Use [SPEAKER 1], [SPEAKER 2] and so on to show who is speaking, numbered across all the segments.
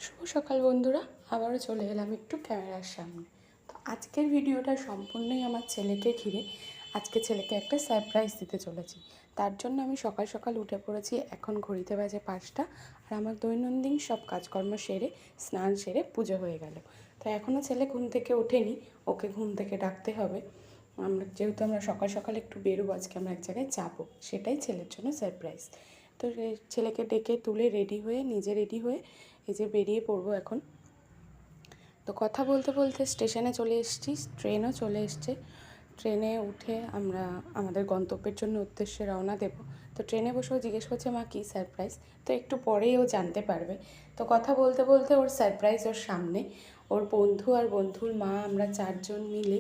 [SPEAKER 1] শুভ সকাল বন্ধুরা, আবারও চলে এলাম একটু ক্যামেরার সামনে। তো আজকের ভিডিওটা সম্পূর্ণই আমার ছেলেকে ঘিরে। আজকে ছেলেকে একটা সারপ্রাইজ দিতে চলেছি, তার জন্য আমি সকাল সকাল উঠে পড়েছি। এখন ঘড়িতে বাজে 5টা, আর আমার দৈনন্দিন সব কাজকর্ম সেরে স্নান সেরে পুজো হয়ে গেল। তো এখনও ছেলে ঘুম থেকে ওঠেনি, ওকে ঘুম থেকে ডাকতে হবে। যেহেতু আমরা সকাল সকাল একটু বেরোবো, আজকে আমরা এক জায়গায় যাবো, সেটাই ছেলের জন্য সারপ্রাইজ। তো ছেলেকে ডেকে তুলে রেডি হয়ে নিজে রেডি হয়ে এই যে বেরিয়ে পড়বো এখন। তো কথা বলতে বলতে স্টেশনে চলে এসেছি, ট্রেনও চলে এসছে। ট্রেনে উঠে আমরা আমাদের গন্তব্যের জন্য উদ্দেশ্যে রওনা দেব। তো ট্রেনে বসেও জিজ্ঞেস করছে মা কী সারপ্রাইজ, তো একটু পরেই ও জানতে পারবে। তো কথা বলতে বলতে ওর সারপ্রাইজ ওর সামনে। ওর বন্ধু আর বন্ধুর মা, আমরা 4জন মিলে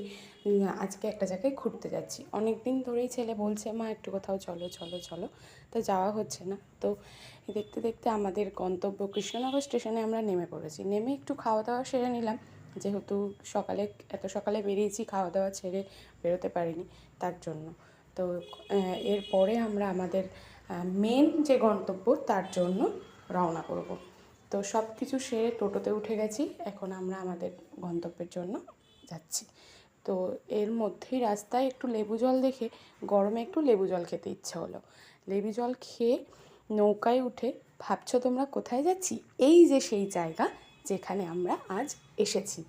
[SPEAKER 1] আজকে একটা জায়গায় ঘুরতে যাচ্ছি। অনেক দিন ধরেই ছেলে বলছে মা একটু কোথাও চলো চলো চলো, তো যাওয়া হচ্ছে না। তো দেখতে দেখতে আমাদের গন্তব্য কৃষ্ণনগর স্টেশনে আমরা নেমে পড়েছি। নেমে একটু খাওয়া দাওয়া সেরে নিলাম, যেহেতু এত সকালে বেরিয়েছি, খাওয়া দাওয়া ছেড়ে বেরোতে পারিনি তার জন্য। তো এরপরে আমরা আমাদের মেন যে গন্তব্য তার জন্য রওনা করব। তো সব কিছু সেরে টোটোতে উঠে গেছি, এখন আমরা আমাদের গন্তব্যের জন্য যাচ্ছি। তো এর মধ্যেই রাস্তায় একটু লেবু জল দেখে গরমে একটু লেবু জল খেতে ইচ্ছে হলো। লেবু জল খেয়ে নৌকায় উঠে ভাবছো তোমরা কোথায় যাচ্ছি? এই যে সেই জায়গা যেখানে আমরা আজ এসেছি।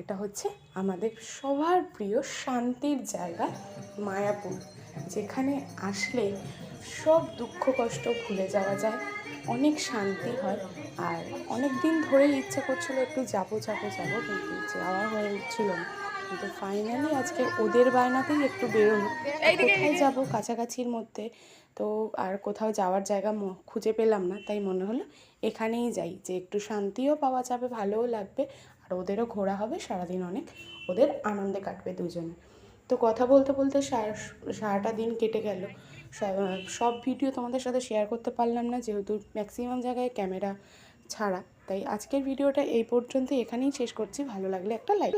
[SPEAKER 1] এটা হচ্ছে আমাদের সবার প্রিয় শান্তির জায়গা মায়াপুর, যেখানে আসলে সব দুঃখ কষ্ট ভুলে যাওয়া যায়, অনেক শান্তি হয়। আর অনেক দিন ধরেই ইচ্ছে করছিল একটু যাবো কিন্তু যাওয়া হয়ে উঠছিল না। কিন্তু ফাইনালি আজকে ওদের বায়নাতেই একটু বেরোনো। কোথায় যাব কাছাকাছির মধ্যে, তো আর কোথাও যাওয়ার জায়গা খুঁজে পেলাম না, তাই মনে হলো এখানেই যাই, যে একটু শান্তিও পাওয়া যাবে, ভালোও লাগবে, আর ওদেরও ঘোরা হবে, সারাদিন অনেক ওদের আনন্দে কাটবে দুজনে। তো কথা বলতে বলতে সারাটা দিন কেটে গেল। সব ভিডিও তোমাদের সাথে শেয়ার করতে পারলাম না, যেহেতু ম্যাক্সিমাম জায়গায় ক্যামেরা ছাড়া। তাই আজকের ভিডিওটা এই পর্যন্ত এখানেই শেষ করছি। ভালো লাগলে একটা লাইক।